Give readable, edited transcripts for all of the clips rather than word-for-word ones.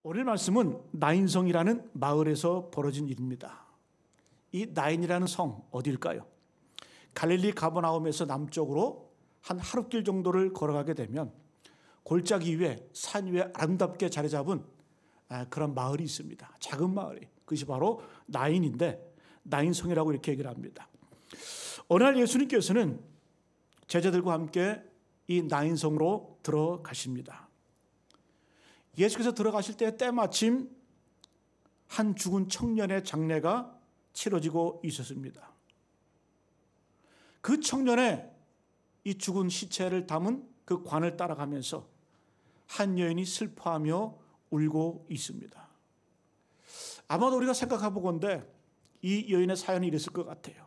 오늘 말씀은 나인성이라는 마을에서 벌어진 일입니다. 이 나인이라는 성 어디일까요? 갈릴리 가버나움에서 남쪽으로 한 하루길 정도를 걸어가게 되면 골짜기 위에 산 위에 아름답게 자리 잡은 그런 마을이 있습니다. 작은 마을이. 그것이 바로 나인인데 나인성이라고 이렇게 얘기를 합니다. 어느 날 예수님께서는 제자들과 함께 이 나인성으로 들어가십니다. 예수께서 들어가실 때 때마침 한 죽은 청년의 장례가 치러지고 있었습니다. 그 청년의 이 죽은 시체를 담은 그 관을 따라가면서 한 여인이 슬퍼하며 울고 있습니다. 아마도 우리가 생각해 보건대 이 여인의 사연이 이랬을 것 같아요.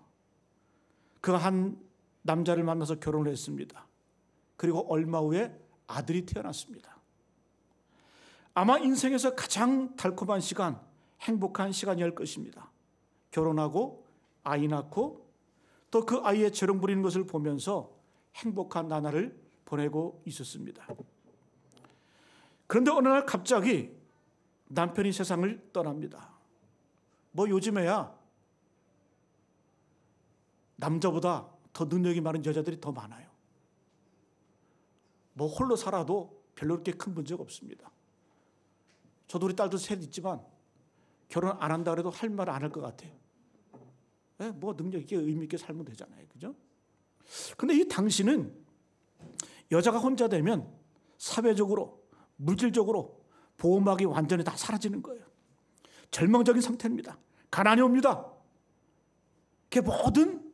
그가 한 남자를 만나서 결혼을 했습니다. 그리고 얼마 후에 아들이 태어났습니다. 아마 인생에서 가장 달콤한 시간, 행복한 시간이었을 것입니다. 결혼하고 아이 낳고 또 그 아이의 재롱 부리는 것을 보면서 행복한 나날을 보내고 있었습니다. 그런데 어느 날 갑자기 남편이 세상을 떠납니다. 뭐 요즘에야 남자보다 더 능력이 많은 여자들이 더 많아요. 뭐 홀로 살아도 별로 그렇게 큰 문제가 없습니다. 저도 우리 딸도 셋 있지만 결혼 안 한다 그래도 할 말 안 할 것 같아요. 뭐 능력 있게 의미 있게 살면 되잖아요. 그죠? 근데 이 당시는 여자가 혼자 되면 사회적으로, 물질적으로 보호막이 완전히 다 사라지는 거예요. 절망적인 상태입니다. 가난이 옵니다. 그 모든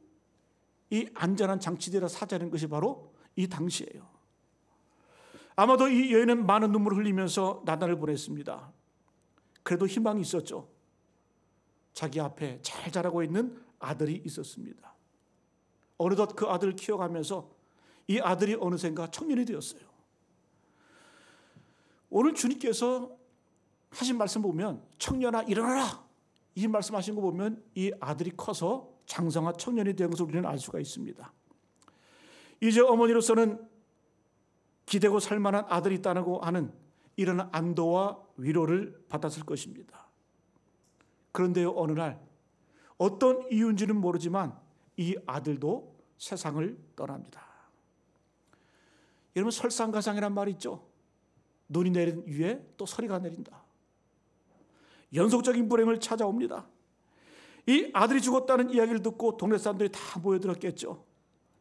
이 안전한 장치들이 사라지는 것이 바로 이 당시예요. 아마도 이 여인은 많은 눈물을 흘리면서 나날을 보냈습니다. 그래도 희망이 있었죠. 자기 앞에 잘 자라고 있는 아들이 있었습니다. 어느덧 그 아들을 키워가면서 이 아들이 어느샌가 청년이 되었어요. 오늘 주님께서 하신 말씀 보면 청년아 일어나라 이 말씀하신 거 보면 이 아들이 커서 장성한 청년이 된 것을 우리는 알 수가 있습니다. 이제 어머니로서는 기대고 살만한 아들이 있다고 하는 이런 안도와 위로를 받았을 것입니다. 그런데요, 어느 날 어떤 이유인지는 모르지만 이 아들도 세상을 떠납니다. 여러분 설상가상이란 말이 있죠. 눈이 내린 위에 또 서리가 내린다. 연속적인 불행을 찾아옵니다. 이 아들이 죽었다는 이야기를 듣고 동네 사람들이 다 모여들었겠죠.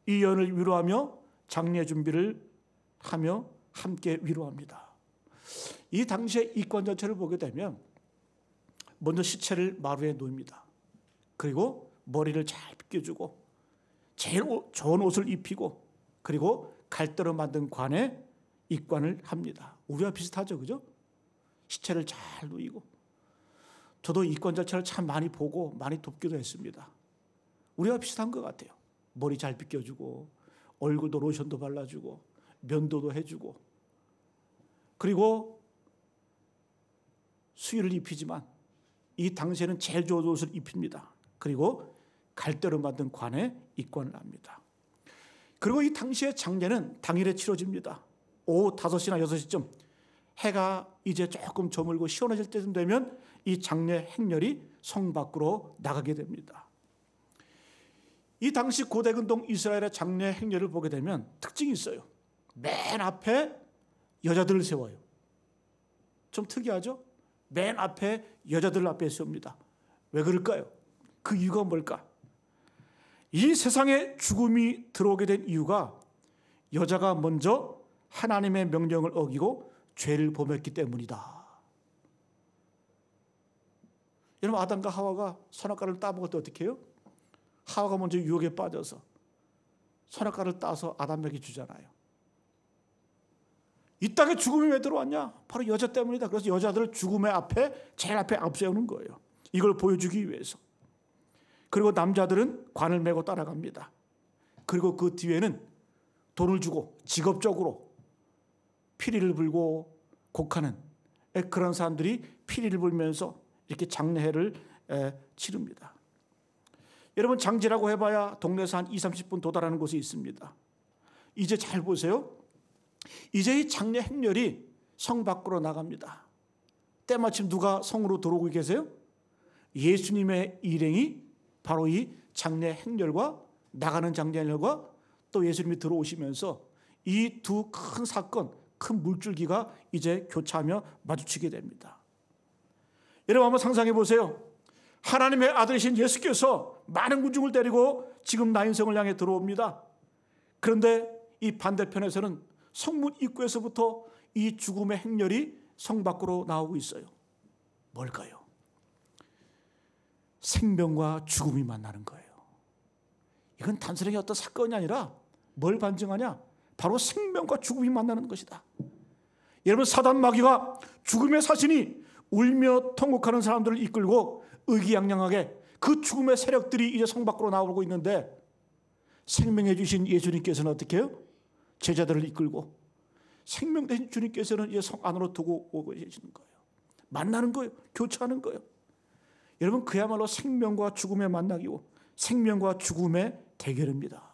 이 여인을 위로하며 장례 준비를 하며 함께 위로합니다. 이 당시에 이권 전체를 보게 되면 먼저 시체를 마루에 놓습니다. 그리고 머리를 잘 빗겨주고 제일 좋은 옷을 입히고 그리고 갈대로 만든 관에 입관을 합니다. 우리와 비슷하죠, 그죠? 시체를 잘 누이고 저도 이권 절차를 참 많이 보고 많이 돕기도 했습니다. 우리와 비슷한 것 같아요. 머리 잘 빗겨주고 얼굴도 로션도 발라주고 면도도 해주고 그리고 수의를 입히지만 이 당시에는 제일 좋은 옷을 입힙니다. 그리고 갈대로 만든 관에 입관을 합니다. 그리고 이 당시의 장례는 당일에 치러집니다. 오후 5시나 6시쯤 해가 이제 조금 저물고 시원해질 때쯤 되면 이 장례 행렬이 성 밖으로 나가게 됩니다. 이 당시 고대 근동 이스라엘의 장례 행렬을 보게 되면 특징이 있어요. 맨 앞에 여자들을 세워요. 좀 특이하죠? 맨 앞에 여자들 앞에 세웁니다. 왜 그럴까요? 그 이유가 뭘까? 이 세상에 죽음이 들어오게 된 이유가 여자가 먼저 하나님의 명령을 어기고 죄를 범했기 때문이다. 여러분 아담과 하와가 선악과를 따먹을 때 어떻게 해요? 하와가 먼저 유혹에 빠져서 선악과를 따서 아담에게 주잖아요. 이 땅에 죽음이 왜 들어왔냐? 바로 여자 때문이다. 그래서 여자들을 죽음의 앞에 제일 앞에 앞세우는 거예요. 이걸 보여주기 위해서. 그리고 남자들은 관을 메고 따라갑니다. 그리고 그 뒤에는 돈을 주고 직업적으로 피리를 불고 곡하는 그런 사람들이 피리를 불면서 이렇게 장례회를 치릅니다. 여러분 장지라고 해봐야 동네에서 한 20-30분 도달하는 곳이 있습니다. 이제 잘 보세요. 이제 이 장례 행렬이 성 밖으로 나갑니다. 때마침 누가 성으로 들어오고 계세요? 예수님의 일행이 바로 이 장례 행렬과 나가는 장례 행렬과 또 예수님이 들어오시면서 이 두 큰 사건, 큰 물줄기가 이제 교차하며 마주치게 됩니다. 여러분 한번 상상해 보세요. 하나님의 아들이신 예수께서 많은 군중을 데리고 지금 나인성을 향해 들어옵니다. 그런데 이 반대편에서는 성문 입구에서부터 이 죽음의 행렬이 성 밖으로 나오고 있어요. 뭘까요? 생명과 죽음이 만나는 거예요. 이건 단순하게 어떤 사건이 아니라 뭘 반증하냐? 바로 생명과 죽음이 만나는 것이다. 여러분, 사단 마귀가 죽음의 사신이 울며 통곡하는 사람들을 이끌고 의기양양하게 그 죽음의 세력들이 이제 성 밖으로 나오고 있는데, 생명해 주신 예수님께서는 어떻게 해요? 제자들을 이끌고 생명 대신 주님께서는 이제 성 안으로 두고 오고 계시는 거예요. 만나는 거예요. 교차하는 거예요. 여러분, 그야말로 생명과 죽음의 만나기고 생명과 죽음의 대결입니다.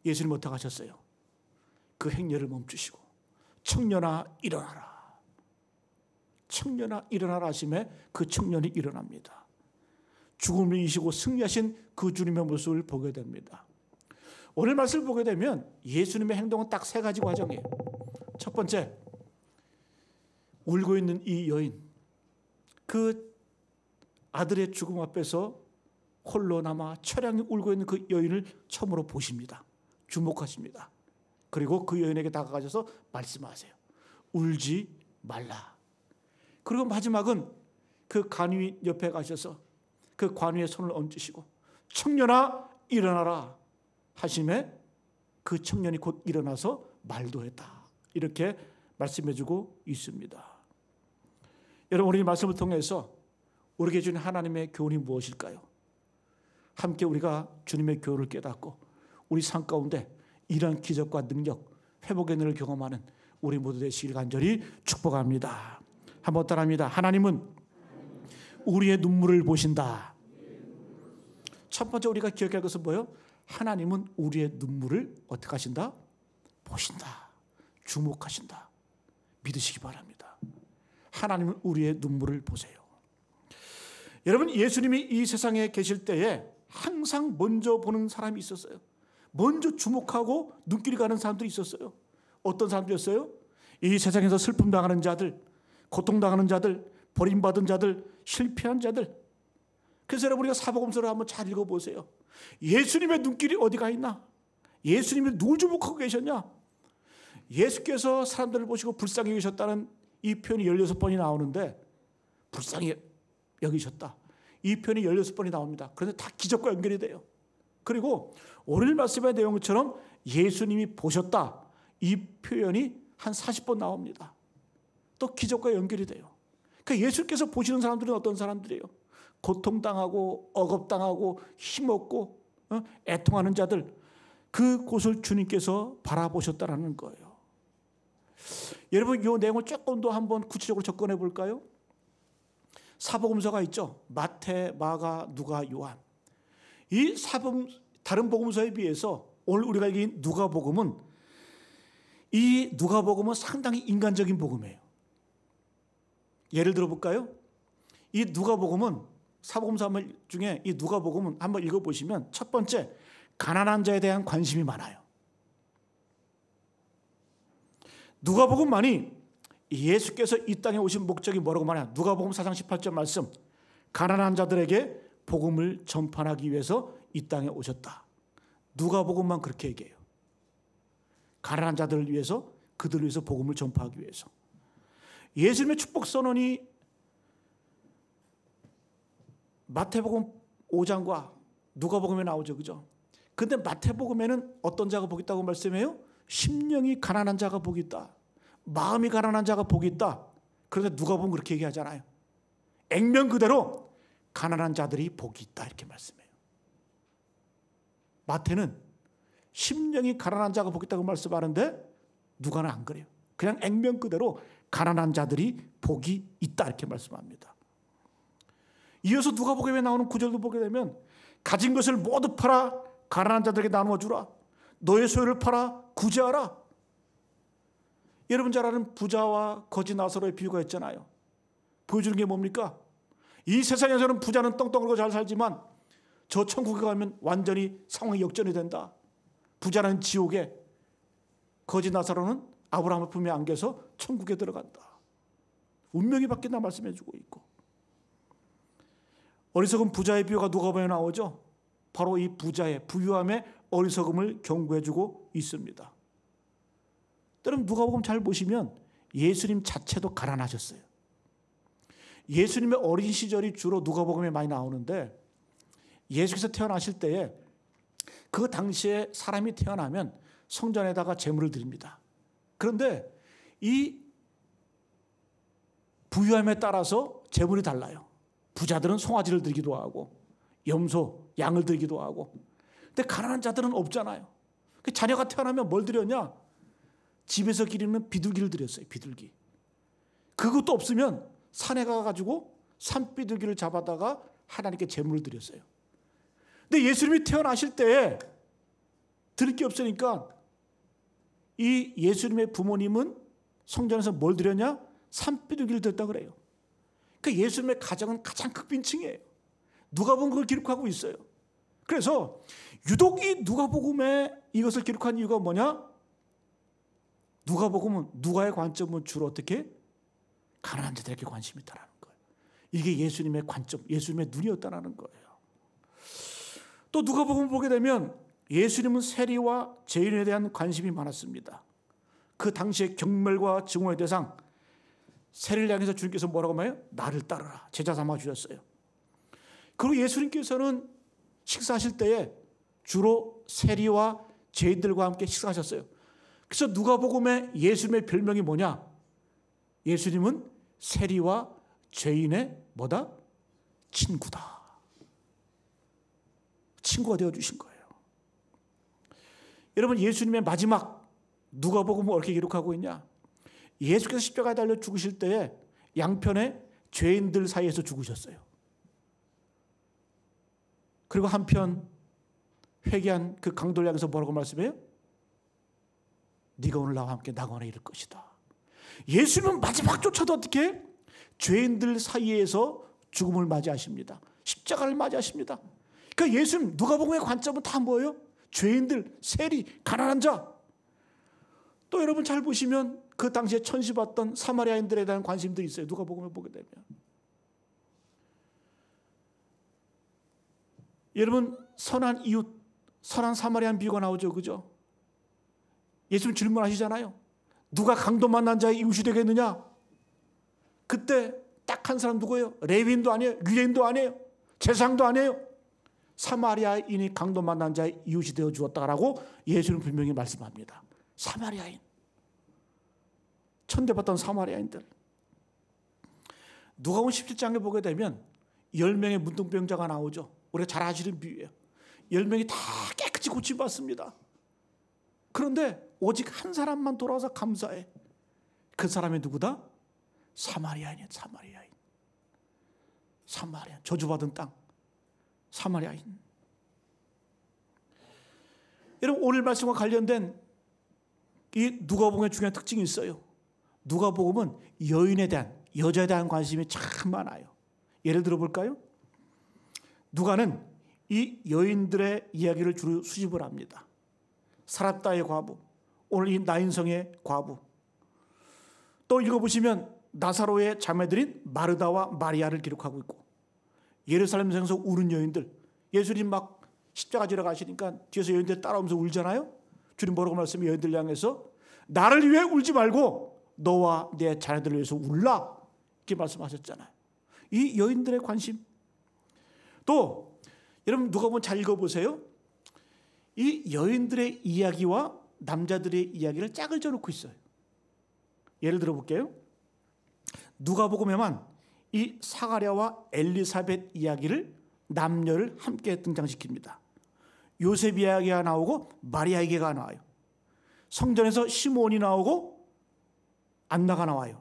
예수님 어떻게 하셨어요? 그 행렬을 멈추시고 청년아 일어나라. 청년아 일어나라 하심에 그 청년이 일어납니다. 죽음을 이기시고 승리하신 그 주님의 모습을 보게 됩니다. 오늘 말씀을 보게 되면 예수님의 행동은 딱 세 가지 과정이에요. 첫 번째, 울고 있는 이 여인, 그 아들의 죽음 앞에서 홀로 남아 처량히 울고 있는 그 여인을 처음으로 보십니다. 주목하십니다. 그리고 그 여인에게 다가가셔서 말씀하세요. 울지 말라. 그리고 마지막은 그 간위 옆에 가셔서 그 관위의 손을 얹으시고 청년아 일어나라 하심에 그 청년이 곧 일어나서 말도 했다. 이렇게 말씀해주고 있습니다. 여러분, 우리 말씀을 통해서 우리에게 주신 하나님의 교훈이 무엇일까요? 함께 우리가 주님의 교훈을 깨닫고 우리 삶 가운데 이러한 기적과 능력, 회복의 능력을 경험하는 우리 모두 되시길 간절히 축복합니다. 한번 따라합니다. 하나님은 우리의 눈물을 보신다. 첫 번째 우리가 기억할 것은 뭐예요? 하나님은 우리의 눈물을 어떻게 하신다? 보신다. 주목하신다. 믿으시기 바랍니다. 하나님은 우리의 눈물을 보세요. 여러분, 예수님이 이 세상에 계실 때에 항상 먼저 보는 사람이 있었어요. 먼저 주목하고 눈길이 가는 사람들이 있었어요. 어떤 사람들이었어요? 이 세상에서 슬픔 당하는 자들, 고통당하는 자들, 버림받은 자들, 실패한 자들. 그래서 여러분, 우리가 사복음서를 한번 잘 읽어보세요. 예수님의 눈길이 어디가 있나? 예수님이 누굴 주목하고 계셨냐? 예수께서 사람들을 보시고 불쌍히 여기셨다는 이 표현이 16번이 나오는데, 불쌍히 여기셨다. 이 표현이 16번이 나옵니다. 그런데 다 기적과 연결이 돼요. 그리고 오늘 말씀의 내용처럼 예수님이 보셨다. 이 표현이 한 40번 나옵니다. 또 기적과 연결이 돼요. 그러니까 예수께서 보시는 사람들은 어떤 사람들이에요? 고통당하고 억압당하고 힘없고 애통하는 자들, 그곳을 주님께서 바라보셨다라는 거예요. 여러분, 이 내용을 조금 더 한번 구체적으로 접근해 볼까요? 사복음서가 있죠. 마태, 마가, 누가, 요한. 이 다른 복음서에 비해서 오늘 우리가 읽은 누가복음은, 이 누가복음은 상당히 인간적인 복음이에요. 예를 들어 볼까요? 이 누가복음은 사복음서 중에 이 누가복음은 한번 읽어보시면 첫 번째, 가난한 자에 대한 관심이 많아요. 누가복음만이 예수께서 이 땅에 오신 목적이 뭐라고 말하냐? 누가복음 4장 18절 말씀, 가난한 자들에게 복음을 전파하기 위해서 이 땅에 오셨다. 누가복음만 그렇게 얘기해요. 가난한 자들을 위해서, 그들을 위해서 복음을 전파하기 위해서. 예수님의 축복 선언이 마태복음 5장과 누가복음에 나오죠, 그죠? 근데 마태복음에는 어떤 자가 복이 있다고 말씀해요? 심령이 가난한 자가 복이 있다. 마음이 가난한 자가 복이 있다. 그런데 누가복음 그렇게 얘기하잖아요. 액면 그대로 가난한 자들이 복이 있다, 이렇게 말씀해요. 마태는 심령이 가난한 자가 복이 있다고 말씀하는데 누가는 안 그래요. 그냥 액면 그대로 가난한 자들이 복이 있다, 이렇게 말씀합니다. 이어서 누가복음에 나오는 구절도 보게 되면, 가진 것을 모두 팔아 가난한 자들에게 나누어 주라. 너의 소유를 팔아 구제하라. 여러분 잘 아는 부자와 거지 나사로의 비유가 있잖아요. 보여주는 게 뭡니까? 이 세상에서는 부자는 떵떵하고 잘 살지만 저 천국에 가면 완전히 상황이 역전이 된다. 부자는 지옥에, 거지 나사로는 아브라함의 품에 안겨서 천국에 들어간다. 운명이 바뀐다 말씀해 주고 있고, 어리석은 부자의 비유가 누가복음에 나오죠. 바로 이 부자의 부유함의 어리석음을 경고해 주고 있습니다. 여러분, 누가복음 잘 보시면 예수님 자체도 가난하셨어요. 예수님의 어린 시절이 주로 누가복음에 많이 나오는데, 예수께서 태어나실 때에 그 당시에 사람이 태어나면 성전에다가 제물을 드립니다. 그런데 이 부유함에 따라서 제물이 달라요. 부자들은 송아지를 드리기도 하고 염소, 양을 드리기도 하고. 근데 가난한 자들은 없잖아요. 자녀가 태어나면 뭘 드렸냐? 집에서 기르는 비둘기를 드렸어요. 비둘기. 그것도 없으면 산에 가가지고 산비둘기를 잡아다가 하나님께 제물을 드렸어요. 근데 예수님이 태어나실 때에 드릴 게 없으니까 이 예수님의 부모님은 성전에서 뭘 드렸냐? 산비둘기를 드렸다 그래요. 그러니까 예수님의 가정은 가장 극빈층이에요. 누가복음 그걸 기록하고 있어요. 그래서 유독 이 누가복음에 이것을 기록한 이유가 뭐냐? 누가복음은 누가의 관점은 주로 어떻게? 가난한 자들에게 관심이 있다는 거예요. 이게 예수님의 관점, 예수님의 눈이었다는 거예요. 또 누가복음을 보게 되면 예수님은 세리와 죄인에 대한 관심이 많았습니다. 그 당시의 경멸과 증오의 대상, 세리를 향해서 주님께서 뭐라고 말해요? 나를 따르라, 제자 삼아 주셨어요. 그리고 예수님께서는 식사하실 때에 주로 세리와 죄인들과 함께 식사하셨어요. 그래서 누가복음에 예수님의 별명이 뭐냐? 예수님은 세리와 죄인의 뭐다? 친구다. 친구가 되어주신 거예요. 여러분, 예수님의 마지막 누가복음은 어떻게 기록하고 있냐? 예수께서 십자가에 달려 죽으실 때에 양편에 죄인들 사이에서 죽으셨어요. 그리고 한편 회개한 그 강도를 향해서 뭐라고 말씀해요? 네가 오늘 나와 함께 낙원에 이를 것이다. 예수님은 마지막조차도 어떻게? 죄인들 사이에서 죽음을 맞이하십니다. 십자가를 맞이하십니다. 그러니까 예수님 누가복음의 관점은 다 뭐예요? 죄인들, 세리, 가난한 자. 또 여러분 잘 보시면 그 당시에 천시받던 사마리아인들에 대한 관심들이 있어요. 누가복음을 보게 되면. 여러분, 선한 이웃, 선한 사마리아인 비유가 나오죠. 그죠? 예수님 질문하시잖아요. 누가 강도 만난 자의 이웃이 되겠느냐? 그때 딱 한 사람 누구예요? 레위인도 아니에요. 유대인도 아니에요. 제사장도 아니에요. 사마리아인이 강도 만난 자의 이웃이 되어 주었다라고 예수는 분명히 말씀합니다. 사마리아인. 천대받던 사마리아인들. 누가복음 17장에 보게 되면 10명의 문둥병자가 나오죠. 우리가 잘 아시는 비유예요. 10명이 다 깨끗이 고침받습니다. 그런데 오직 한 사람만 돌아와서 감사해. 그 사람이 누구다? 사마리아인이야. 사마리아. 저주받은 땅. 사마리아인. 여러분, 오늘 말씀과 관련된 이 누가복음의 중요한 특징이 있어요. 누가복음은 여인에 대한, 여자에 대한 관심이 참 많아요. 예를 들어 볼까요? 누가는 이 여인들의 이야기를 주로 수집을 합니다. 사랍다의 과부, 오늘 이 나인성의 과부. 또 읽어보시면 나사로의 자매들인 마르다와 마리아를 기록하고 있고, 예루살렘에서 우는 여인들, 예수님 막 십자가 지러 가시니까 뒤에서 여인들 따라오면서 울잖아요. 주님 뭐라고 말씀해? 여인들 향해서 나를 위해 울지 말고 너와 내 자녀들을 위해서 울라, 이렇게 말씀하셨잖아요. 이 여인들의 관심. 또 여러분 누가복음 잘 읽어보세요. 이 여인들의 이야기와 남자들의 이야기를 짝을 져놓고 있어요. 예를 들어 볼게요. 누가복음에만 이 사가랴와 엘리사벳 이야기를, 남녀를 함께 등장시킵니다. 요셉 이야기가 나오고 마리아 이야기가 나와요. 성전에서 시므온이 나오고 안나가 나와요.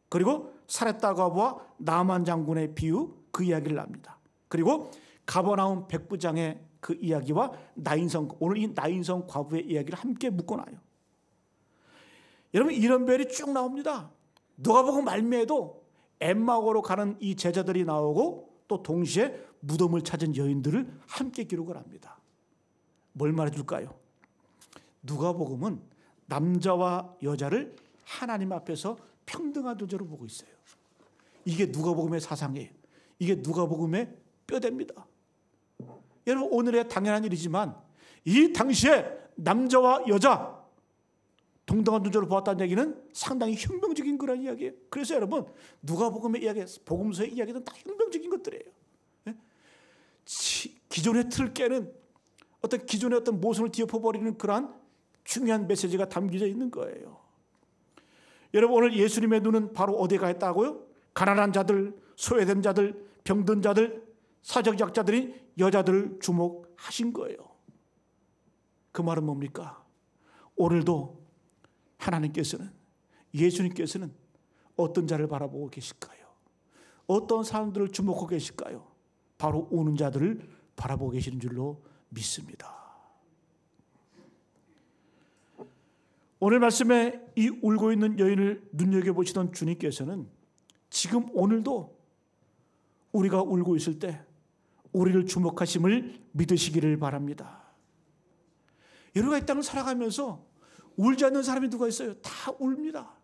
그리고 사렙다 과부와 나만 장군의 비유, 그 이야기를 합니다. 그리고 가버나움 백부장의 그 이야기와 나인성, 오늘 이 나인성 과부의 이야기를 함께 묶어놔요. 여러분, 이런 별이 쭉 나옵니다. 누가복음 말미에도 엠마오로 가는 이 제자들이 나오고 또 동시에 무덤을 찾은 여인들을 함께 기록을 합니다. 뭘 말해줄까요? 누가복음은 남자와 여자를 하나님 앞에서 평등한 존재로 보고 있어요. 이게 누가복음의 사상이에요. 이게 누가복음의 뼈대입니다. 여러분, 오늘의 당연한 일이지만 이 당시에 남자와 여자 동등한 존재로 보았다는 얘기는 상당히 혁명적인 그런 이야기예요. 그래서 여러분, 누가복음의 이야기, 복음서의 이야기는 다 혁명적인 것들이에요. 기존의 틀을 깨는 어떤 기존의 어떤 모순을 뒤엎어버리는 그러한 중요한 메시지가 담겨져 있는 거예요. 여러분, 오늘 예수님의 눈은 바로 어디에 가 있다고요? 가난한 자들, 소외된 자들, 병든 자들, 사적 약자들인 여자들을 주목하신 거예요. 그 말은 뭡니까? 오늘도 하나님께서는, 예수님께서는 어떤 자를 바라보고 계실까요? 어떤 사람들을 주목하고 계실까요? 바로 우는 자들을 바라보고 계시는 줄로 믿습니다. 오늘 말씀에 이 울고 있는 여인을 눈여겨보시던 주님께서는 지금 오늘도 우리가 울고 있을 때 우리를 주목하심을 믿으시기를 바랍니다. 우리가 이 땅을 살아가면서 울지 않는 사람이 누가 있어요? 다 웁니다.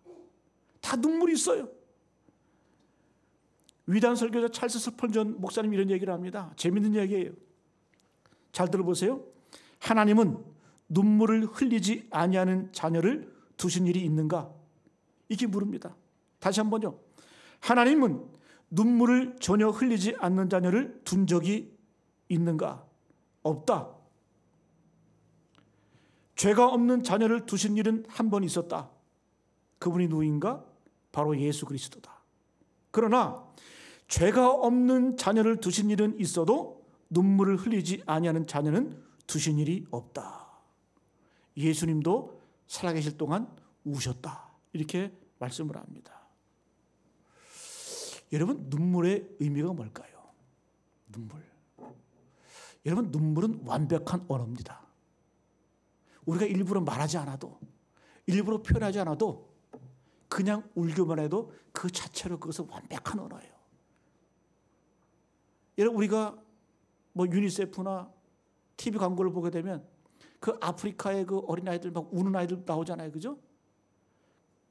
다 눈물이 있어요. 위대한 설교자 찰스 스펄전 목사님이 이런 얘기를 합니다. 재밌는 얘기예요. 잘 들어보세요. 하나님은 눈물을 흘리지 아니하는 자녀를 두신 일이 있는가? 이렇게 물습니다. 다시 한번요. 하나님은 눈물을 전혀 흘리지 않는 자녀를 둔 적이 있는가? 없다. 죄가 없는 자녀를 두신 일은 한 번 있었다. 그분이 누구인가? 바로 예수 그리스도다. 그러나 죄가 없는 자녀를 두신 일은 있어도 눈물을 흘리지 아니하는 자녀는 두신 일이 없다. 예수님도 살아계실 동안 우셨다. 이렇게 말씀을 합니다. 여러분, 눈물의 의미가 뭘까요? 눈물. 여러분, 눈물은 완벽한 언어입니다. 우리가 일부러 말하지 않아도, 일부러 표현하지 않아도 그냥 울기만 해도 그 자체로 그것은 완벽한 언어예요. 여러분, 우리가 뭐 유니세프나 TV 광고를 보게 되면 그 아프리카의 그 어린아이들 막 우는 아이들 나오잖아요. 그죠?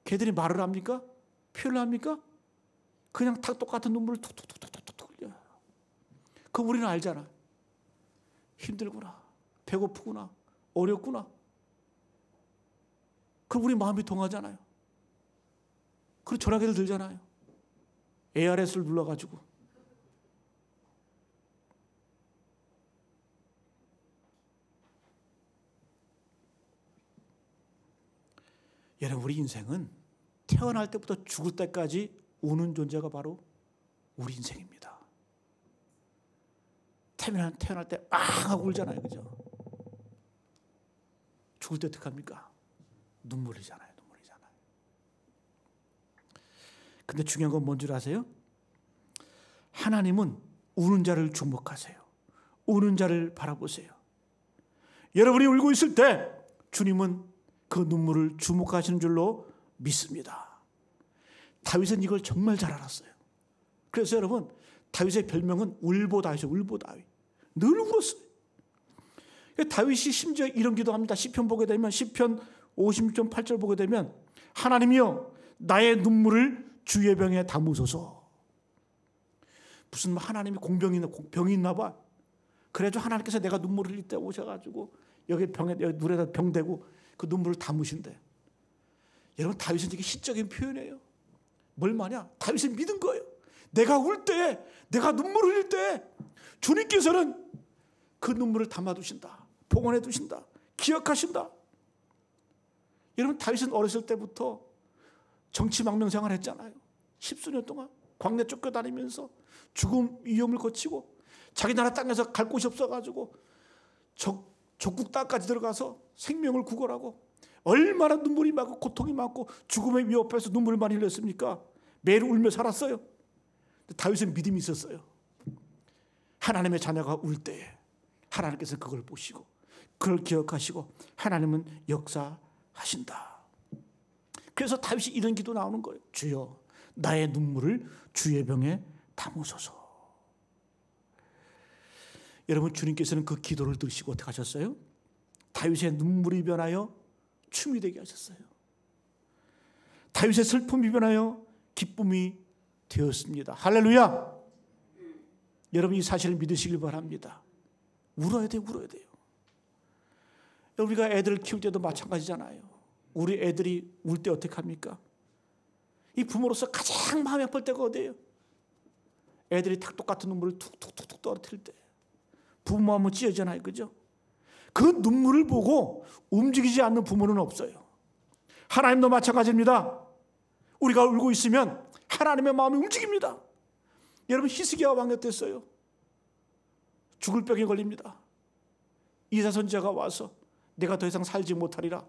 걔들이 말을 합니까? 표현을 합니까? 그냥 다 똑같은 눈물을 툭툭툭툭툭 흘려요. 그럼 우리는 알잖아. 힘들구나. 배고프구나. 어렵구나. 그럼 우리 마음이 동하잖아요. 그리고 전화기를 들잖아요. ARS를 눌러가지고. 여러분, 우리 인생은 태어날 때부터 죽을 때까지 우는 존재가 바로 우리 인생입니다. 태어날 때 하고 울잖아요. 그죠? 죽을 때 어떻게 합니까? 눈물이잖아요. 근데 중요한 건 뭔 줄 아세요? 하나님은 우는 자를 주목하세요. 우는 자를 바라보세요. 여러분이 울고 있을 때 주님은 그 눈물을 주목하시는 줄로 믿습니다. 다윗은 이걸 정말 잘 알았어요. 그래서 여러분, 다윗의 별명은 울보다윗이에요. 울보다윗. 늘 울었어요. 다윗이 심지어 이런 기도합니다. 시편 보게 되면, 시편 56편 8절 보게 되면, 하나님이여 나의 눈물을 주의 병에 담으소서. 무슨 하나님이 병이 있나 봐. 그래가지고 하나님께서 내가 눈물을 흘릴 때 오셔가지고 여기 눈에다 병 대고 그 눈물을 담으신대. 여러분, 다윗은 이게 시적인 표현이에요. 뭘 말이야? 다윗은 믿은 거예요. 내가 울 때, 내가 눈물을 흘릴 때 주님께서는 그 눈물을 담아두신다. 봉헌해 두신다. 기억하신다. 여러분, 다윗은 어렸을 때부터 정치 망명 생활을 했잖아요. 10수년 동안 광야 쫓겨다니면서 죽음 위험을 거치고 자기 나라 땅에서 갈 곳이 없어가지고 적국 땅까지 들어가서 생명을 구걸하고 얼마나 눈물이 많고 고통이 많고 죽음의 위협 앞에서 눈물을 많이 흘렸습니까? 매일 울며 살았어요. 다윗은 믿음이 있었어요. 하나님의 자녀가 울 때에 하나님께서 그걸 보시고 그걸 기억하시고 하나님은 역사하신다. 그래서 다윗이 이런 기도 나오는 거예요. 주여 나의 눈물을 주의 병에 담으소서. 여러분, 주님께서는 그 기도를 들으시고 어떻게 하셨어요? 다윗의 눈물이 변하여 춤이 되게 하셨어요. 다윗의 슬픔이 변하여 기쁨이 되었습니다. 할렐루야. 여러분, 이 사실을 믿으시길 바랍니다. 울어야 돼요. 울어야 돼요. 우리가 애들을 키울 때도 마찬가지잖아요. 우리 애들이 울 때 어떻게 합니까? 이 부모로서 가장 마음이 아플 때가 어디예요? 애들이 탁 똑같은 눈물을 툭툭툭툭 떨어뜨릴 때 부모 마음은 찢어지잖아요. 그죠? 그 눈물을 보고 움직이지 않는 부모는 없어요. 하나님도 마찬가지입니다. 우리가 울고 있으면 하나님의 마음이 움직입니다. 여러분, 히스기야 왕 어땠어요? 죽을 병에 걸립니다. 이사 선지자가 와서 내가 더 이상 살지 못하리라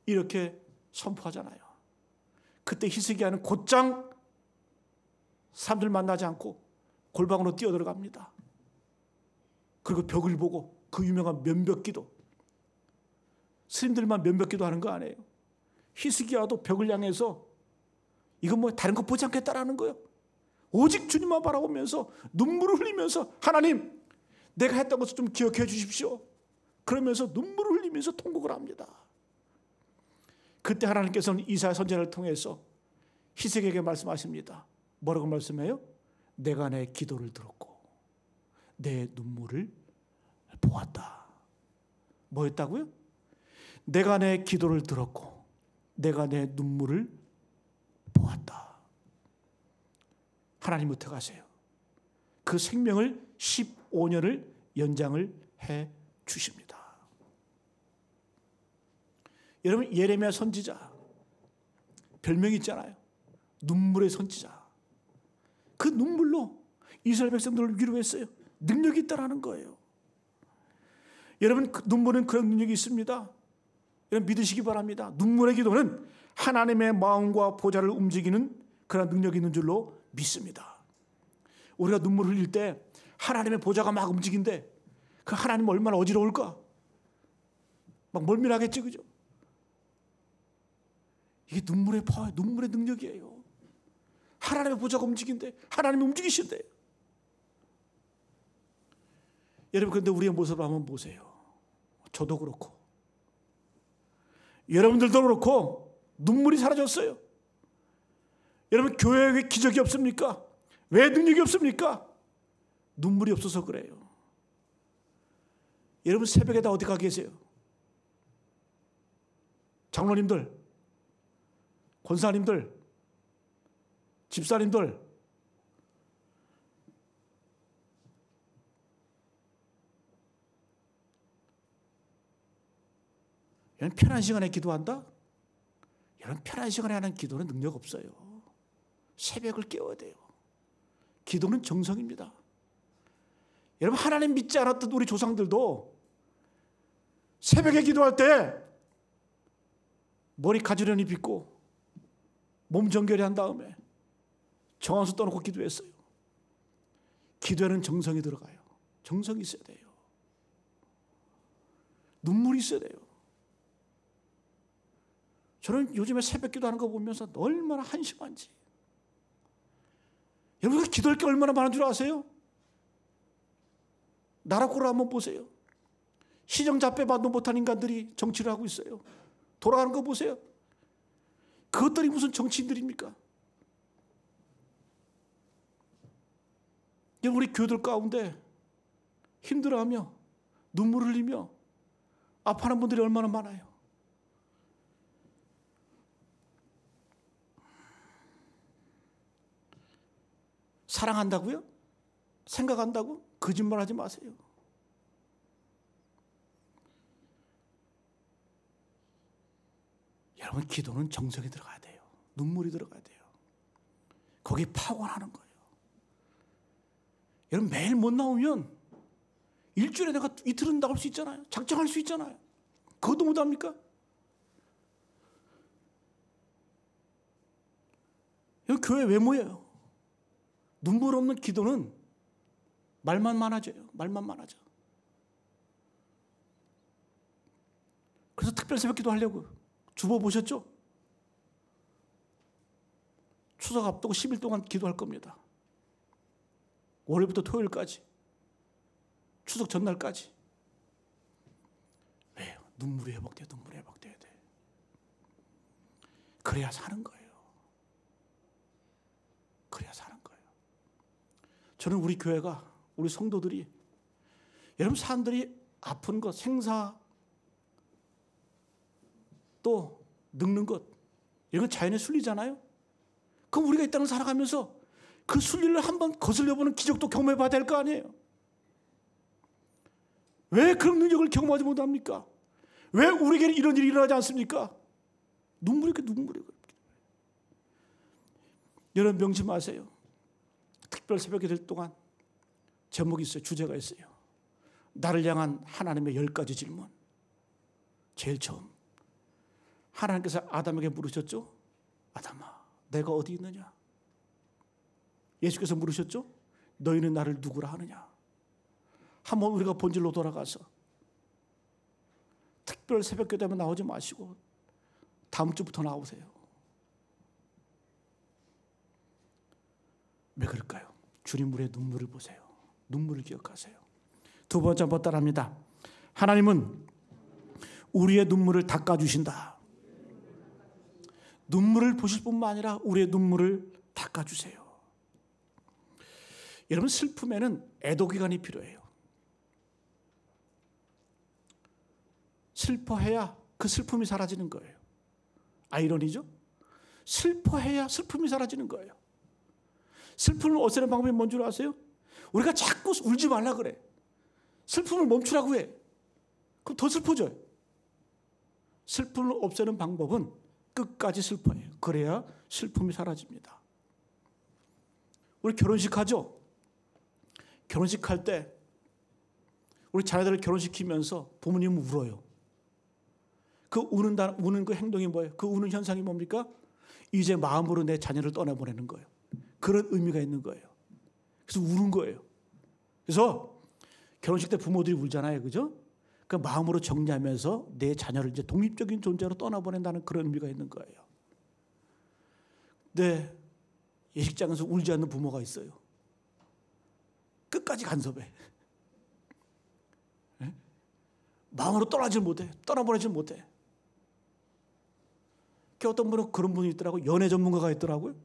이렇게 선포하잖아요. 그때 히스기야는 곧장 사람들 만나지 않고 골방으로 뛰어들어갑니다. 그리고 벽을 보고 그 유명한 면벽기도, 스님들만 면벽기도 하는 거 아니에요. 히스기야도 벽을 향해서 이건 뭐 다른 거 보지 않겠다라는 거예요. 오직 주님만 바라보면서 눈물을 흘리면서 하나님, 내가 했던 것을 좀 기억해 주십시오. 그러면서 눈물을 흘리면서 통곡을 합니다. 그때 하나님께서는 이사야 선지자를 통해서 히스기야에게 말씀하십니다. 뭐라고 말씀해요? 내가 내 기도를 들었고 내 눈물을 보았다. 뭐였다고요? 내가 내 기도를 들었고 내가 내 눈물을 보았다. 하나님 어떻게 하세요? 그 생명을 15년을 연장을 해 주십니다. 여러분, 예레미야 선지자 별명이 있잖아요. 눈물의 선지자. 그 눈물로 이스라엘 백성들을 위로했어요. 능력이 있다라는 거예요. 여러분, 그 눈물은 그런 능력이 있습니다. 여러분, 믿으시기 바랍니다. 눈물의 기도는 하나님의 마음과 보좌를 움직이는 그런 능력이 있는 줄로 믿습니다. 우리가 눈물 흘릴 때 하나님의 보좌가 막 움직인데 그 하나님 얼마나 어지러울까? 막 멀밀하겠지, 그죠? 이게 눈물의 파워, 눈물의 능력이에요. 하나님의 보좌가 움직인데 하나님이 움직이신대요. 여러분, 그런데 우리의 모습을 한번 보세요. 저도 그렇고 여러분들도 그렇고 눈물이 사라졌어요. 여러분, 교회에 왜 기적이 없습니까? 왜 능력이 없습니까? 눈물이 없어서 그래요. 여러분, 새벽에 다 어디 가 계세요? 장로님들, 권사님들, 집사님들, 여러분, 편한 시간에 기도한다? 여러분, 편한 시간에 하는 기도는 능력 없어요. 새벽을 깨워야 돼요. 기도는 정성입니다. 여러분, 하나님 믿지 않았던 우리 조상들도 새벽에 기도할 때 머리 가지런히 빗고 몸 정결히 한 다음에 정한수 떠놓고 기도했어요. 기도에는 정성이 들어가요. 정성이 있어야 돼요. 눈물이 있어야 돼요. 저는 요즘에 새벽 기도하는 거 보면서 얼마나 한심한지. 여러분, 기도할 게 얼마나 많은 줄 아세요? 나라 꼴을 한번 보세요. 시정잡배반도 못한 인간들이 정치를 하고 있어요. 돌아가는 거 보세요. 그것들이 무슨 정치인들입니까? 우리 교우들 가운데 힘들어하며 눈물을 흘리며 아파하는 분들이 얼마나 많아요. 사랑한다고요? 생각한다고? 거짓말하지 마세요. 여러분, 기도는 정성이 들어가야 돼요. 눈물이 들어가야 돼요. 거기에 파원하는 거예요. 여러분, 매일 못 나오면 일주일에 내가 이틀은 나올 수 있잖아요. 작정할 수 있잖아요. 그것도 못합니까? 여기 교회 왜 모여요? 눈물 없는 기도는 말만 많아져요. 말만 많아져. 그래서 특별 새벽 기도 하려고 주보 보셨죠? 추석 앞두고 10일 동안 기도할 겁니다. 월요일부터 토요일까지. 추석 전날까지. 왜요? 눈물이 회복돼야 돼. 그래야 사는 거예요. 저는 우리 교회가, 우리 성도들이, 여러분 사람들이 아픈 것, 생사, 또 늙는 것, 이건 자연의 순리잖아요. 그럼 우리가 이 땅을 살아가면서 그 순리를 한번 거슬려보는 기적도 경험해봐야 될 거 아니에요. 왜 그런 능력을 경험하지 못합니까? 왜 우리에게는 이런 일이 일어나지 않습니까? 눈물이. 여러분 명심하세요. 특별 새벽이 될 동안 제목이 있어요. 주제가 있어요. 나를 향한 하나님의 10가지 질문. 제일 처음, 하나님께서 아담에게 물으셨죠? 아담아, 내가 어디 있느냐? 예수께서 물으셨죠? 너희는 나를 누구라 하느냐? 한번 우리가 본질로 돌아가서 특별 새벽 기도에 나오지 마시고 다음 주부터 나오세요. 왜 그럴까요? 주님 우리의 눈물을 보세요. 눈물을 기억하세요. 두 번째 한번 따라합니다. 하나님은 우리의 눈물을 닦아주신다. 눈물을 보실 뿐만 아니라 우리의 눈물을 닦아주세요. 여러분 슬픔에는 애도기간이 필요해요. 슬퍼해야 그 슬픔이 사라지는 거예요. 아이러니죠? 슬퍼해야 슬픔이 사라지는 거예요. 슬픔을 없애는 방법이 뭔 줄 아세요? 우리가 자꾸 울지 말라 그래. 슬픔을 멈추라고 해. 그럼 더 슬퍼져요. 슬픔을 없애는 방법은 끝까지 슬퍼해요. 그래야 슬픔이 사라집니다. 우리 결혼식 하죠? 결혼식 할 때 우리 자녀들을 결혼시키면서 부모님은 울어요. 그 우는 그 행동이 뭐예요? 그 우는 현상이 뭡니까? 이제 마음으로 내 자녀를 떠나보내는 거예요. 그런 의미가 있는 거예요. 그래서 우는 거예요. 그래서 결혼식 때 부모들이 울잖아요. 그죠? 그 마음으로 정리하면서 내 자녀를 이제 독립적인 존재로 떠나보낸다는 그런 의미가 있는 거예요. 근데 예식장에서 울지 않는 부모가 있어요. 끝까지 간섭해. 네? 마음으로 떠나보내질 못해. 어떤 분은 그런 분이 있더라고요. 연애 전문가가 있더라고요.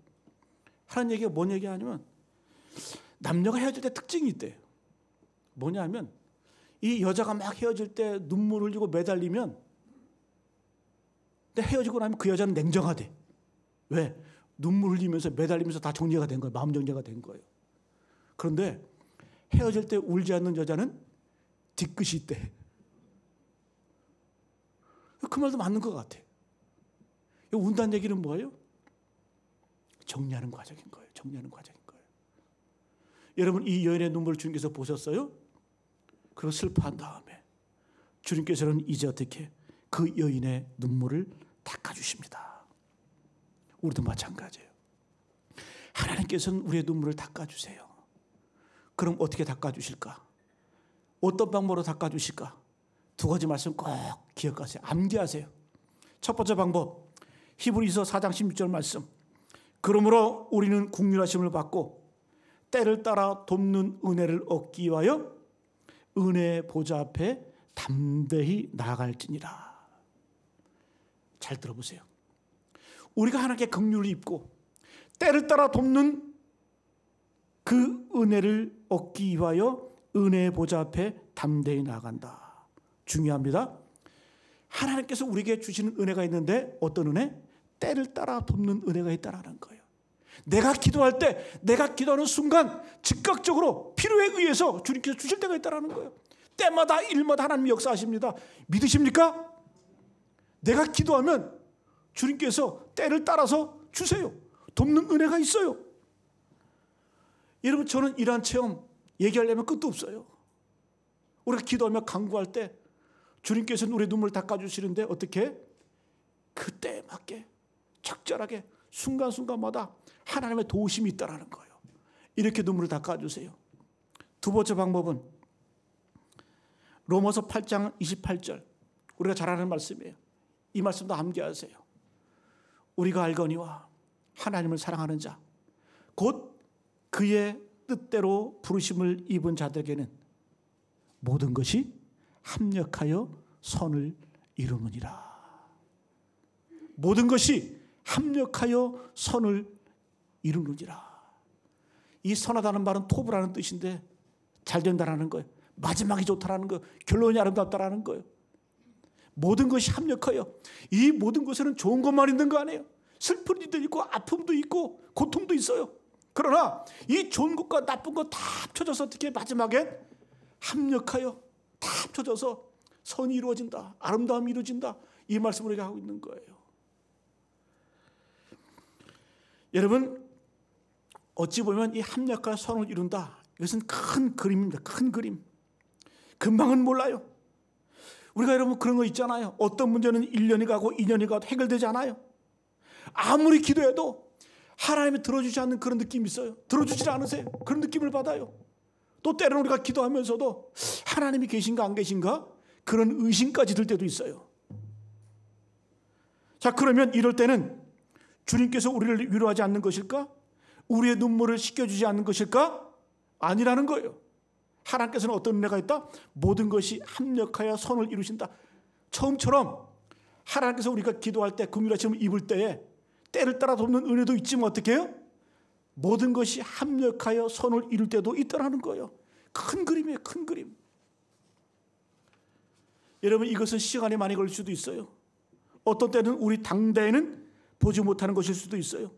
하는 얘기가 뭔 얘기하냐면 남녀가 헤어질 때 특징이 있대요. 뭐냐면 이 여자가 막 헤어질 때 눈물 흘리고 매달리면 근데 헤어지고 나면 그 여자는 냉정하대. 왜? 눈물 흘리면서 매달리면서 다 정리가 된 거예요. 마음 정리가 된 거예요. 그런데 헤어질 때 울지 않는 여자는 뒤끝이 있대. 그 말도 맞는 것 같아. 운다는 얘기는 뭐예요? 정리하는 과정인 거예요. 여러분 이 여인의 눈물을 주님께서 보셨어요? 그리고 슬퍼한 다음에 주님께서는 이제 어떻게 그 여인의 눈물을 닦아주십니다. 우리도 마찬가지예요. 하나님께서는 우리의 눈물을 닦아주세요. 그럼 어떻게 닦아주실까? 어떤 방법으로 닦아주실까? 두 가지 말씀 꼭 기억하세요. 암기하세요. 첫 번째 방법, 히브리서 4장 16절 말씀. 그러므로 우리는 긍휼하심을 받고 때를 따라 돕는 은혜를 얻기 위하여 은혜의 보좌 앞에 담대히 나아갈지니라. 잘 들어보세요. 우리가 하나님께 긍휼을 입고 때를 따라 돕는 그 은혜를 얻기 위하여 은혜의 보좌 앞에 담대히 나아간다. 중요합니다. 하나님께서 우리에게 주시는 은혜가 있는데 어떤 은혜? 때를 따라 돕는 은혜가 있다는 거예요. 내가 기도할 때, 내가 기도하는 순간 즉각적으로 필요에 의해서 주님께서 주실 때가 있다는 거예요. 때마다 일마다 하나님이 역사하십니다. 믿으십니까? 내가 기도하면 주님께서 때를 따라서 주세요. 돕는 은혜가 있어요. 여러분 저는 이러한 체험 얘기하려면 끝도 없어요. 우리가 기도하며 간구할 때 주님께서는 우리의 눈물을 닦아주시는데 어떻게? 그때에 맞게 적절하게 순간순간마다 하나님의 도우심이 있다는 거예요. 이렇게 눈물을 닦아주세요. 두 번째 방법은 로마서 8장 28절 우리가 잘 아는 말씀이에요. 이 말씀도 암기하세요. 우리가 알거니와 하나님을 사랑하는 자, 곧 그의 뜻대로 부르심을 입은 자들에게는 모든 것이 합력하여 선을 이루느니라. 모든 것이 합력하여 선을 이루느니라. 이 선하다는 말은 토부라는 뜻인데 잘 된다라는 거예요. 마지막이 좋다라는 거예요. 결론이 아름답다라는 거예요. 모든 것이 합력하여, 이 모든 것에는 좋은 것만 있는 거 아니에요. 슬픈 일도 있고 아픔도 있고 고통도 있어요. 그러나 이 좋은 것과 나쁜 것 다 합쳐져서 어떻게 마지막에 합력하여 다 합쳐져서 선이 이루어진다, 아름다움이 이루어진다, 이 말씀을 우리가 하고 있는 거예요. 여러분, 어찌 보면 이 합력과 선을 이룬다, 이것은 큰 그림입니다. 큰 그림. 금방은 몰라요. 우리가 여러분 그런 거 있잖아요. 어떤 문제는 1년이 가고 2년이 가도 해결되지 않아요. 아무리 기도해도 하나님이 들어주지 않는 그런 느낌이 있어요. 들어주지 않으세요. 그런 느낌을 받아요. 또 때로는 우리가 기도하면서도 하나님이 계신가 안 계신가 그런 의심까지 들 때도 있어요. 자, 그러면 이럴 때는 주님께서 우리를 위로하지 않는 것일까? 우리의 눈물을 씻겨주지 않는 것일까? 아니라는 거예요. 하나님께서는 어떤 은혜가 있다? 모든 것이 합력하여 선을 이루신다. 처음처럼 하나님께서 우리가 기도할 때, 금요일 아침을 입을 때에 때를 따라 돕는 은혜도 있지만 어떻게 해요? 모든 것이 합력하여 선을 이룰 때도 있다라는 거예요. 큰 그림이에요. 큰 그림. 여러분, 이것은 시간이 많이 걸릴 수도 있어요. 어떤 때는 우리 당대에는 보지 못하는 것일 수도 있어요.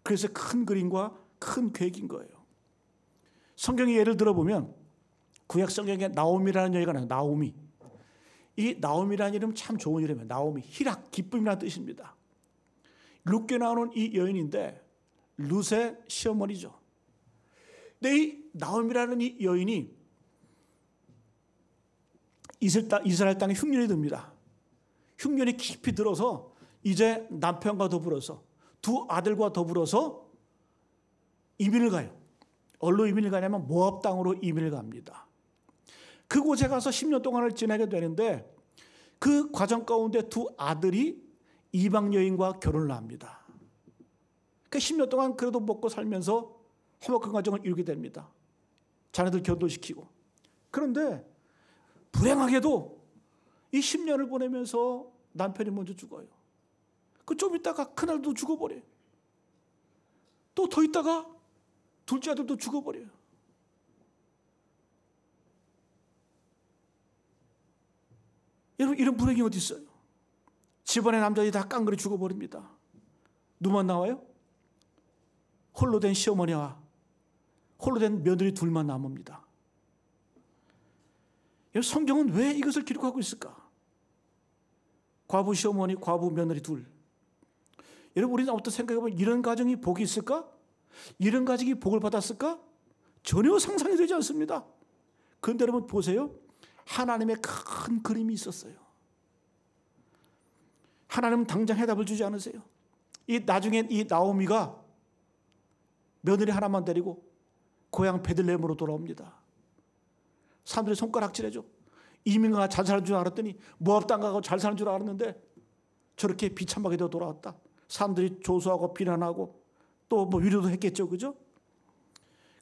그래서 큰 그림과 큰 계획인 거예요. 성경의 예를 들어보면 구약 성경에 나오미라는 여인가 나와요. 나오미. 이 나오미라는 이름 참 좋은 이름이에요. 나오미, 희락, 기쁨이라는 뜻입니다. 룻게 나오는 이 여인인데 룻의 시어머니죠. 근데 이 나오미라는 이 여인이 이스라엘 땅에 흉년이 듭니다. 흉년이 깊이 들어서 이제 남편과 더불어서 두 아들과 더불어서 이민을 가요. 어디로 이민을 가냐면 모압 땅으로 이민을 갑니다. 그곳에 가서 10년 동안을 지내게 되는데 그 과정 가운데 두 아들이 이방 여인과 결혼을 합니다. 그 10년 동안 그래도 먹고 살면서 화목한 가정을 이루게 됩니다. 자녀들 결혼시키고. 그런데 불행하게도 이 10년을 보내면서 남편이 먼저 죽어요. 그 좀 있다가 큰아들도 죽어버려요. 또 더 있다가 둘째 아들도 죽어버려요. 여러분, 이런 불행이 어디 있어요? 집안의 남자들이 다 깡그리 죽어버립니다. 누구만 나와요? 홀로 된 시어머니와 홀로 된 며느리 둘만 남습니다. 성경은 왜 이것을 기록하고 있을까? 과부 시어머니, 과부 며느리 둘. 여러분, 우리는 어떤 생각해보면 이런 가정이 복이 있을까? 이런 가정이 복을 받았을까? 전혀 상상이 되지 않습니다. 그런데 여러분 보세요. 하나님의 큰 그림이 있었어요. 하나님은 당장 해답을 주지 않으세요. 나중에 이 나오미가 며느리 하나만 데리고 고향 베들레헴으로 돌아옵니다. 사람들이 손가락질해줘. 이민가 잘 사는 줄 알았더니 모압 땅 가고 잘 사는 줄 알았는데 저렇게 비참하게 되어 돌아왔다. 사람들이 조소하고 비난하고 또 뭐 위로도 했겠죠, 그죠?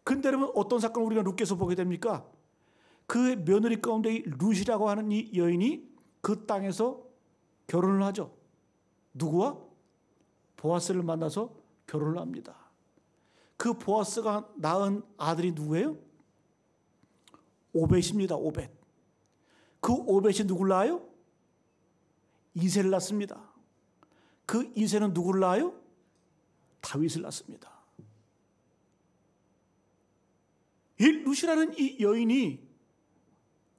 그런데 여러분 어떤 사건을 우리가 룻께서 보게 됩니까? 그 며느리 가운데 이 룻이라고 하는 이 여인이 그 땅에서 결혼을 하죠. 누구와? 보아스를 만나서 결혼을 합니다. 그 보아스가 낳은 아들이 누구예요? 오벳입니다. 오벳. 그 오벳이 누구를 낳아요? 이새를 낳습니다. 그 이새는 누구를 낳아요? 다윗을 낳습니다. 이 룻이라는 이 여인이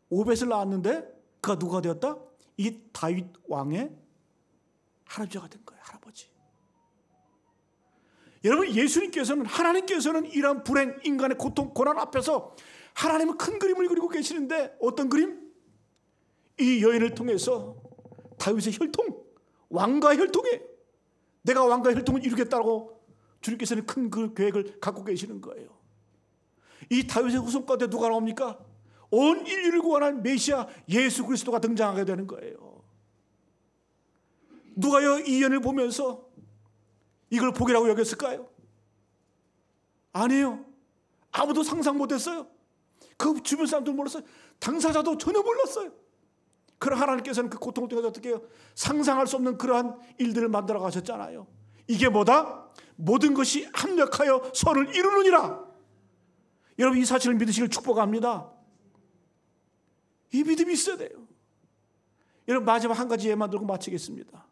오벳을 낳았는데 그가 누가 되었다? 이 다윗 왕의 할아버지가 된 거예요. 할아버지. 여러분, 예수님께서는, 하나님께서는 이러한 불행, 인간의 고통, 고난 앞에서 하나님은 큰 그림을 그리고 계시는데 어떤 그림? 이 여인을 통해서 다윗의 혈통, 왕가의 혈통에 내가 왕가의 혈통을 이루겠다고 주님께서는 큰 그 계획을 갖고 계시는 거예요. 이 다윗의 후손 가운데 누가 나옵니까? 온 인류를 구원할 메시아 예수 그리스도가 등장하게 되는 거예요. 누가요 이 예언을 보면서 이걸 복이라고 여겼을까요? 아니에요. 아무도 상상 못했어요. 그 주변 사람도 몰랐어요. 당사자도 전혀 몰랐어요. 그러나 하나님께서는 그 고통을 통해서 어떻게 해요? 상상할 수 없는 그러한 일들을 만들어 가셨잖아요. 이게 뭐다? 모든 것이 합력하여 선을 이루느니라. 여러분 이 사실을 믿으시길 축복합니다. 이 믿음이 있어야 돼요. 여러분 마지막 한 가지 예만 들고 마치겠습니다.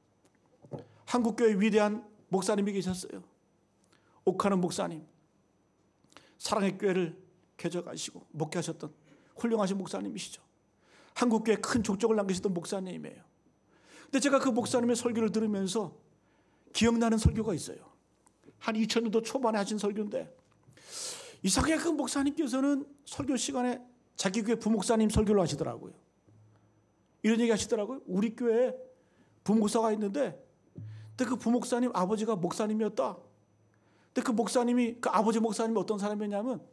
한국교회 위대한 목사님이 계셨어요. 옥하는 목사님. 사랑의 교회를 개척하시고 목회하셨던 훌륭하신 목사님이시죠. 한국교회에 큰 족적을 남기셨던 목사님이에요. 근데 제가 그 목사님의 설교를 들으면서 기억나는 설교가 있어요. 한 2000년도 초반에 하신 설교인데 이상하게 그 목사님께서는 설교 시간에 자기 교회 부목사님 설교를 하시더라고요. 이런 얘기 하시더라고요. 우리 교회에 부목사가 있는데 근데 그 부목사님 아버지가 목사님이었다. 근데 그 목사님이 그 아버지 목사님이 어떤 사람이었냐면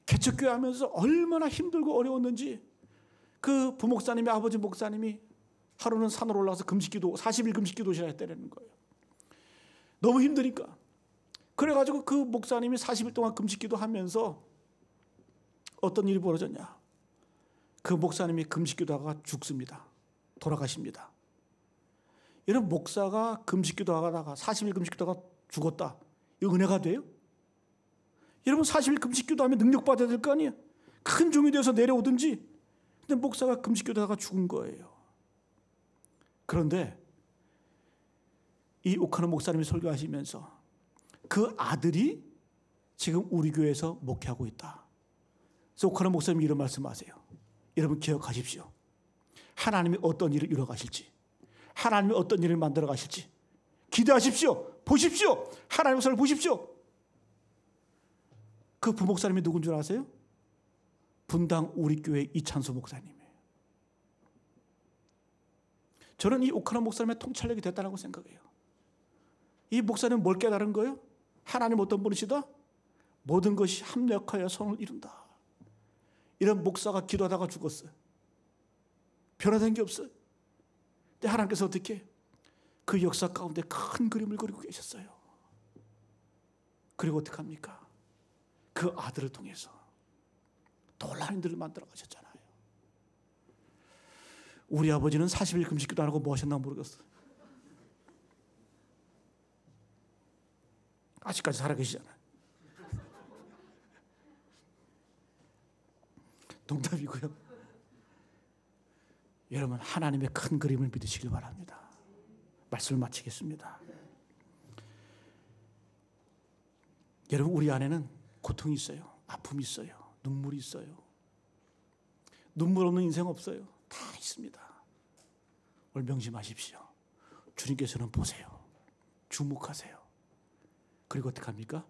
개척교회 하면서 얼마나 힘들고 어려웠는지 그 부목사님의 아버지 목사님이 하루는 산으로 올라가서 금식기도 40일 금식기도시라 했다는 거예요. 너무 힘드니까. 그래가지고 그 목사님이 40일 동안 금식기도 하면서 어떤 일이 벌어졌냐. 그 목사님이 금식기도 하다가 죽습니다. 돌아가십니다. 이런 목사가 금식기도 하다가 40일 금식기도 하다가 죽었다. 이거 은혜가 돼요? 여러분 40일 금식기도 하면 능력받아야 될 거 아니에요? 큰 종이 되어서 내려오든지. 근데 목사가 금식기도 하다가 죽은 거예요. 그런데 이 옥하는 목사님이 설교하시면서 그 아들이 지금 우리 교회에서 목회하고 있다. 그래서 옥하는 목사님이 이런 말씀하세요. 여러분 기억하십시오. 하나님이 어떤 일을 이루어 가실지, 하나님이 어떤 일을 만들어 가실지 기대하십시오. 보십시오. 하나님의 것을 보십시오. 그 부목사님이 누군 줄 아세요? 분당 우리 교회 이찬수 목사님이에요. 저는 이 옥하는 목사님의 통찰력이 됐다고 생각해요. 이 목사님은 뭘 깨달은 거예요? 하나님 어떤 분이시다? 모든 것이 합력하여 선을 이룬다. 이런 목사가 기도하다가 죽었어요. 변화된 게 없어요. 근데 하나님께서 어떻게 해요? 그 역사 가운데 큰 그림을 그리고 계셨어요. 그리고 어떻게 합니까? 그 아들을 통해서 놀라운 일들을 만들어 가셨잖아요. 우리 아버지는 40일 금식기도 안 하고 뭐 하셨나 모르겠어요. 아직까지 살아계시잖아요. 농담이고요. 여러분 하나님의 큰 그림을 믿으시길 바랍니다. 말씀을 마치겠습니다. 여러분 우리 안에는 고통이 있어요. 아픔이 있어요. 눈물이 있어요. 눈물 없는 인생 없어요. 다 있습니다. 오늘 명심하십시오. 주님께서는 보세요. 주목하세요. 그리고 어떻게 합니까?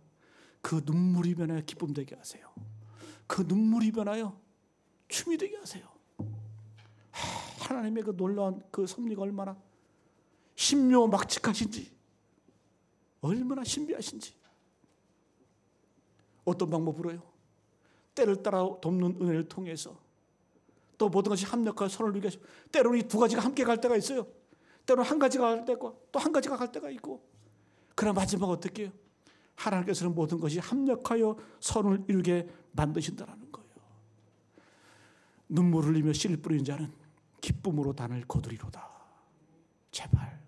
그 눈물이 변하여 기쁨 되게 하세요. 그 눈물이 변하여 춤이 되게 하세요. 하나님의 그 놀라운 그 섭리가 얼마나 신묘막측하신지, 얼마나 신비하신지. 어떤 방법으로요? 때를 따라 돕는 은혜를 통해서 또 모든 것이 합력하여 선을 이루게 하시고, 때로는 이 두 가지가 함께 갈 때가 있어요. 때로는 한 가지가 갈 때가 또 한 가지가 갈 때가 있고. 그러나 마지막 어떻게 해요? 하나님께서는 모든 것이 합력하여 선을 이루게 만드신다는 거예요. 눈물을 흘리며 씨를 뿌리는 자는 기쁨으로 단을 거두리로다. 제발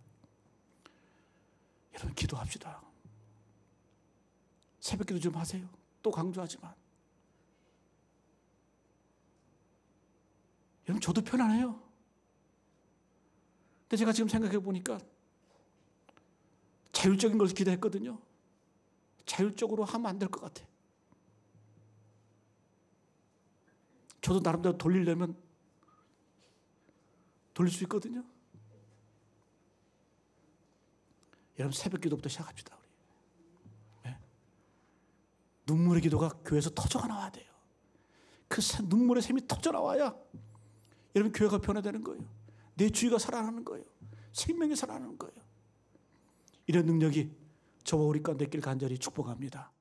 여러분 기도합시다. 새벽기도 좀 하세요. 또 강조하지만 여러분 저도 편안해요. 근데 제가 지금 생각해 보니까 자율적인 것을 기대했거든요. 자율적으로 하면 안 될 것 같아. 저도 나름대로 돌리려면 돌릴 수 있거든요. 여러분 새벽 기도부터 시작합시다. 우리. 네? 눈물의 기도가 교회에서 터져가 나와야 돼요. 그 눈물의 샘이 터져 나와야 여러분 교회가 변화되는 거예요. 내 주의가 살아나는 거예요. 생명이 살아나는 거예요. 이런 능력이 저와 우리 가운데 있기를 간절히 축복합니다.